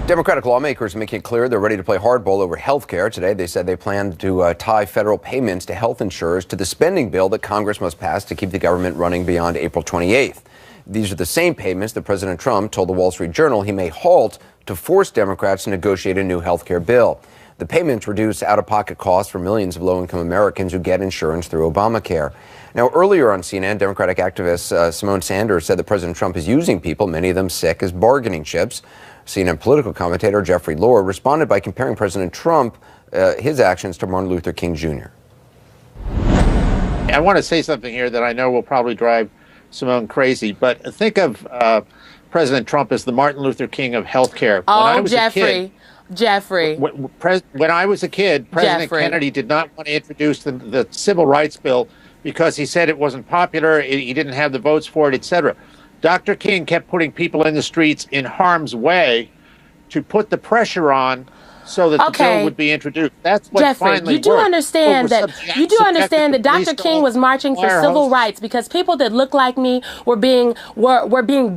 Democratic lawmakers making it clear they're ready to play hardball over health care. Today, they said they plan to tie federal payments to health insurers to the spending bill that Congress must pass to keep the government running beyond April 28th. These are the same payments that President Trump told the Wall Street Journal he may halt to force Democrats to negotiate a new health care bill. The payments reduce out-of-pocket costs for millions of low-income Americans who get insurance through Obamacare. Now, earlier on CNN, Democratic activist Simone Sanders said that President Trump is using people, many of them sick, as bargaining chips. CNN political commentator Jeffrey Lord responded by comparing President Trump, his actions to Martin Luther King Jr. I want to say something here that I know will probably drive Simone crazy, but think of President Trump as the Martin Luther King of healthcare. Oh, Jeffrey. When I was a kid, President Kennedy did not want to introduce the Civil Rights Bill because he said it wasn't popular, he didn't have the votes for it, etc. Dr. King kept putting people in the streets in harm's way to put the pressure on so that the bill would be introduced. That's what Jeffrey, finally you do worked. understand that Dr. King was marching for civil rights because people that look like me were being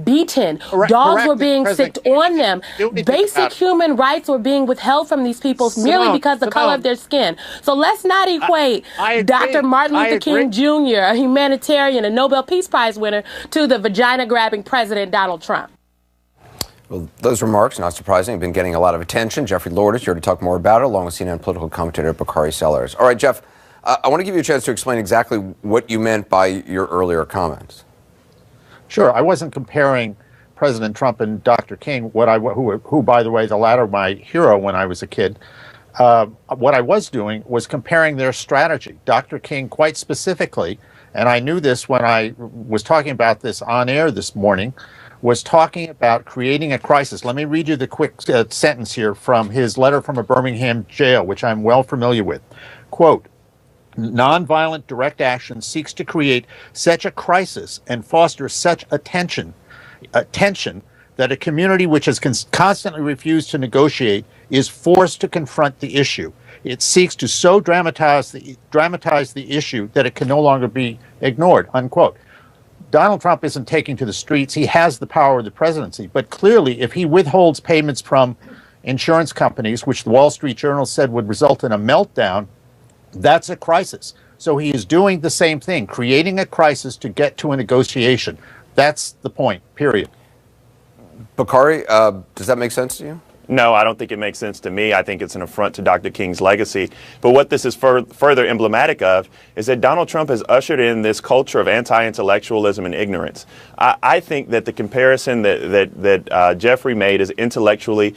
beaten. Dogs were being sicked on them. Basic human rights were being withheld from these people merely because of the color of their skin. So let's not equate Dr. Martin Luther King Jr., a humanitarian, a Nobel Peace Prize winner, to the vagina-grabbing President Donald Trump. Well, those remarks, not surprising, have been getting a lot of attention. Jeffrey Lord is here to talk more about it, along with CNN political commentator Bakari Sellers. All right, Jeff, I want to give you a chance to explain exactly what you meant by your earlier comments. Sure. I wasn't comparing President Trump and Dr. King, who, by the way, the latter, my hero when I was a kid. What I was doing was comparing their strategy. Dr. King, quite specifically, and I knew this when I was talking about this on air this morning, was talking about creating a crisis. Let me read you the quick sentence here from his letter from a Birmingham jail, which I'm well familiar with. Quote, "Nonviolent direct action seeks to create such a crisis and foster such a tension that a community which has constantly refused to negotiate is forced to confront the issue. It seeks to so dramatize the issue that it can no longer be ignored," unquote. Donald Trump isn't taking to the streets. He has the power of the presidency. But clearly, if he withholds payments from insurance companies, which the Wall Street Journal said would result in a meltdown, that's a crisis. So he is doing the same thing, creating a crisis to get to a negotiation. That's the point, period. Bakari, does that make sense to you? No, I don't think it makes sense to me. I think it's an affront to Dr. King's legacy. But what this is further emblematic of is that Donald Trump has ushered in this culture of anti-intellectualism and ignorance. I think that the comparison that Jeffrey made is intellectually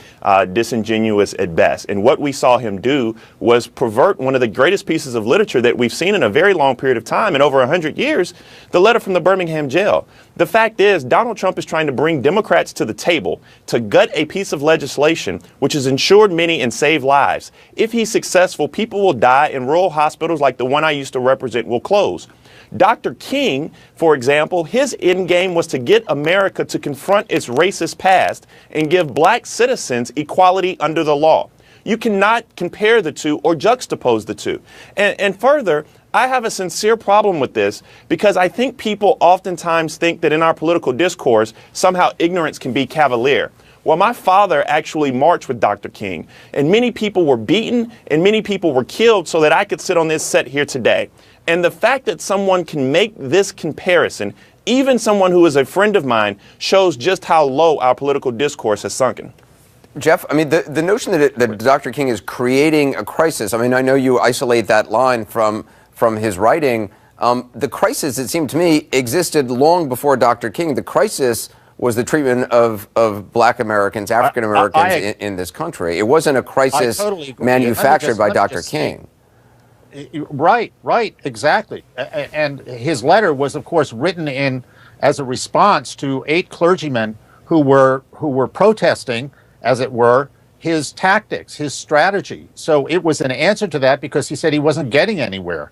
disingenuous at best. And what we saw him do was pervert one of the greatest pieces of literature that we've seen in a very long period of time, in over 100 years, the letter from the Birmingham jail. The fact is, Donald Trump is trying to bring Democrats to the table to gut a piece of legislation which has insured many and saved lives. If he's successful, people will die and rural hospitals like the one I used to represent will close. Dr. King, for example, his end game was to get America to confront its racist past and give black citizens equality under the law. You cannot compare the two or juxtapose the two. And further, I have a sincere problem with this because I think people oftentimes think that in our political discourse, somehow ignorance can be cavalier. Well, my father actually marched with Dr. King, and many people were beaten and many people were killed so that I could sit on this set here today. And the fact that someone can make this comparison, even someone who is a friend of mine, shows just how low our political discourse has sunken. Jeff, I mean, the notion that Dr. King is creating a crisis, I mean, I know you isolate that line from his writing. The crisis, it seemed to me, existed long before Dr. King. The crisis was the treatment of black Americans, African Americans in this country. It wasn't a crisis totally manufactured by Dr. King. Right, exactly. And his letter was, of course, written as a response to 8 clergymen who were protesting, as it were, his tactics, his strategy. So it was an answer to that because he said he wasn't getting anywhere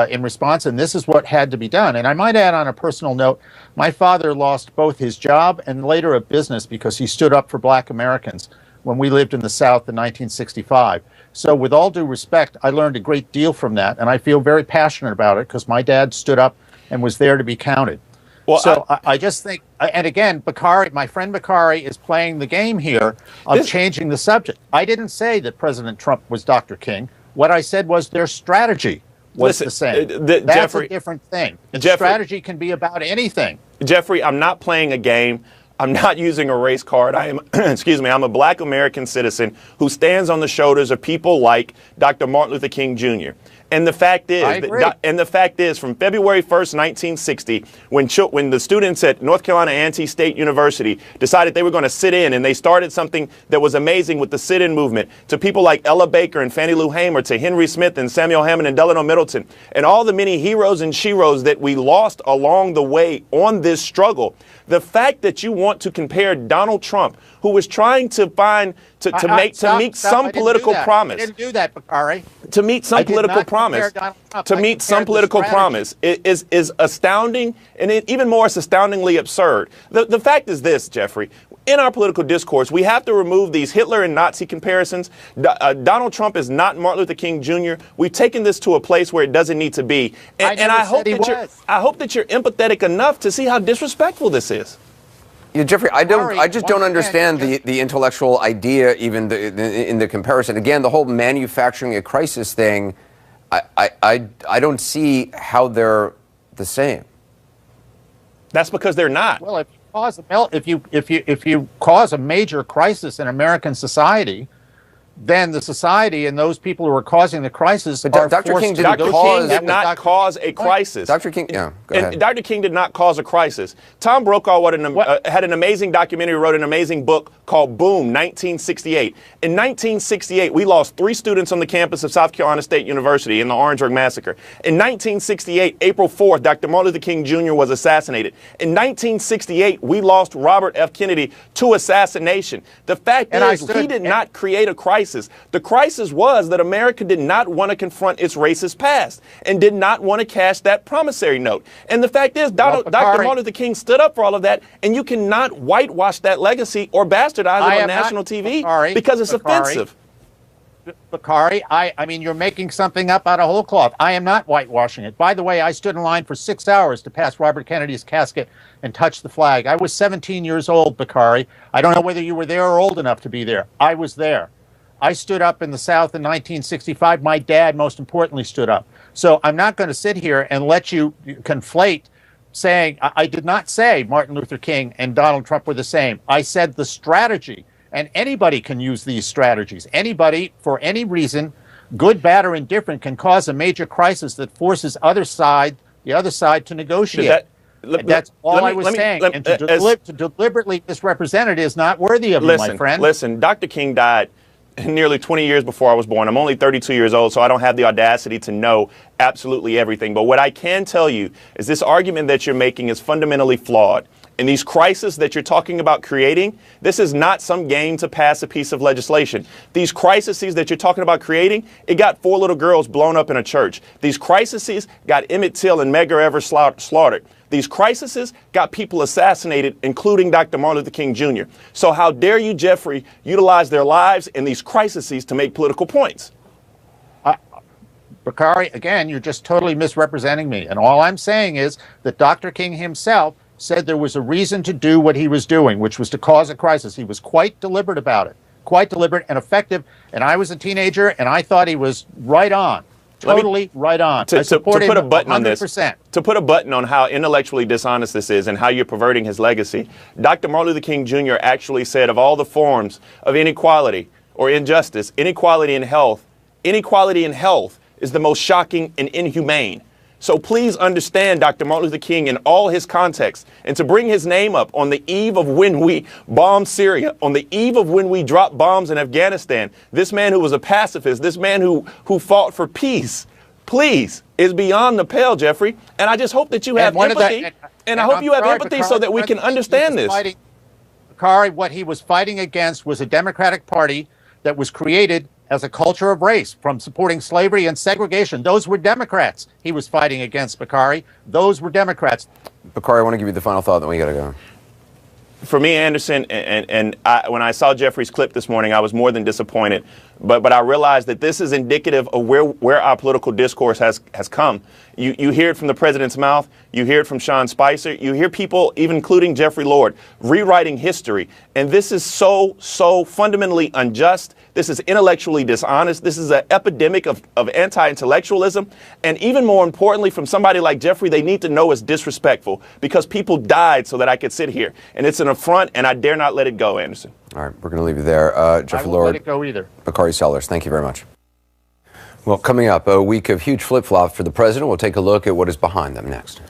in response, and this is what had to be done. And I might add on a personal note, my father lost both his job and later a business because he stood up for black Americans when we lived in the South in 1965. So with all due respect, I learned a great deal from that, and I feel very passionate about it because my dad stood up and was there to be counted. Well, so I just think, and again, Bakari, my friend Bakari, is playing the game here of changing the subject. I didn't say that President Trump was Dr. King. What I said was their strategy was the same. That's Jeffrey, a different thing. And strategy can be about anything. Jeffrey, I'm not playing a game. I'm not using a race card. I am, excuse me, I'm a black American citizen who stands on the shoulders of people like Dr. Martin Luther King Jr. And the fact is, from February 1st, 1960, when the students at North Carolina A&T State University decided they were going to sit in, and they started something that was amazing with the sit-in movement, to people like Ella Baker and Fannie Lou Hamer, to Henry Smith and Samuel Hammond and Delano Middleton, and all the many heroes and sheroes that we lost along the way on this struggle. The fact that you want to compare Donald Trump, who was trying to find to meet some political promise. I didn't do that, Bakari. To meet some political promise. To meet some political promise is astounding, and even more, it's astoundingly absurd. The fact is this, Jeffrey. In our political discourse, we have to remove these Hitler and Nazi comparisons. Donald Trump is not Martin Luther King Jr. We've taken this to a place where it doesn't need to be. And I hope that you're empathetic enough to see how disrespectful this is. Yeah, Jeffrey, I just don't understand the intellectual idea, even in the comparison. Again, the whole manufacturing a crisis thing, I don't see how they're the same. That's because they're not. Well, if you cause a major crisis in American society, then the society and those people who are causing the crisis are Dr. King did not cause a crisis. Dr. King, yeah, go ahead. And Dr. King did not cause a crisis. Tom Brokaw had an amazing documentary, wrote an amazing book called Boom, 1968. In 1968, we lost 3 students on the campus of South Carolina State University in the Orangeburg Massacre. In 1968, April 4th, Dr. Martin Luther King Jr. was assassinated. In 1968, we lost Robert F. Kennedy to assassination. The fact is, he did not create a crisis. The crisis was that America did not want to confront its racist past and did not want to cash that promissory note. And the fact is, Dr. Martin Luther King stood up for all of that, and you cannot whitewash that legacy or bastardize it on national TV because it's offensive. Bakari, I mean, you're making something up out of whole cloth. I am not whitewashing it. By the way, I stood in line for 6 hours to pass Robert Kennedy's casket and touch the flag. I was 17 years old, Bakari. I don't know whether you were there or old enough to be there. I was there. I stood up in the South in 1965. My dad, most importantly, stood up. So I'm not going to sit here and let you conflate saying, I did not say Martin Luther King and Donald Trump were the same. I said the strategy, and anybody can use these strategies. Anybody, for any reason, good, bad, or indifferent, can cause a major crisis that forces the other side to negotiate. That's all I was saying. And to deliberately misrepresent it is not worthy of you, my friend. Listen, Dr. King died nearly 20 years before I was born. I'm only 32 years old, so I don't have the audacity to know absolutely everything. But what I can tell you is this argument that you're making is fundamentally flawed. And these crises that you're talking about creating, this is not some game to pass a piece of legislation. These crises that you're talking about creating, it got 4 little girls blown up in a church. These crises got Emmett Till and Medgar Evers slaughtered. These crises got people assassinated, including Dr. Martin Luther King Jr. So how dare you, Jeffrey, utilize their lives in these crises to make political points? Bakari, again, you're just totally misrepresenting me. And all I'm saying is that Dr. King himself said there was a reason to do what he was doing, which was to cause a crisis. He was quite deliberate about it, quite deliberate and effective. And I was a teenager, and I thought he was right on. Totally right on. To put a button on this, to put a button on how intellectually dishonest this is and how you're perverting his legacy, Dr. Martin Luther King Jr. actually said of all the forms of inequality or injustice, inequality in health is the most shocking and inhumane. So please understand Dr. Martin Luther King in all his contexts, and to bring his name up on the eve of when we bombed Syria, on the eve of when we dropped bombs in Afghanistan, this man who was a pacifist, this man who fought for peace, please, is beyond the pale, Jeffrey. And I just hope that you have empathy, I hope you have empathy so that we can understand this. Bakari, what he was fighting against was a Democratic Party that was created as a culture of race, from supporting slavery and segregation. Those were Democrats he was fighting against, Bakari. Those were Democrats. Bakari, I want to give you the final thought, then we got to go. For me, Anderson, when I saw Jeffrey's clip this morning, I was more than disappointed. But I realized that this is indicative of where our political discourse has come. You hear it from the president's mouth. You hear it from Sean Spicer. You hear people, even including Jeffrey Lord, rewriting history. And this is so fundamentally unjust. This is intellectually dishonest. This is an epidemic of anti-intellectualism. And even more importantly, from somebody like Jeffrey, they need to know it's disrespectful because people died so that I could sit here. And it's an affront, and I dare not let it go, Anderson. All right, we're going to leave you there. Jeffrey Lord. I won't let it go either. Bakari Sellers, thank you very much. Well, coming up, a week of huge flip-flops for the president. We'll take a look at what is behind them next.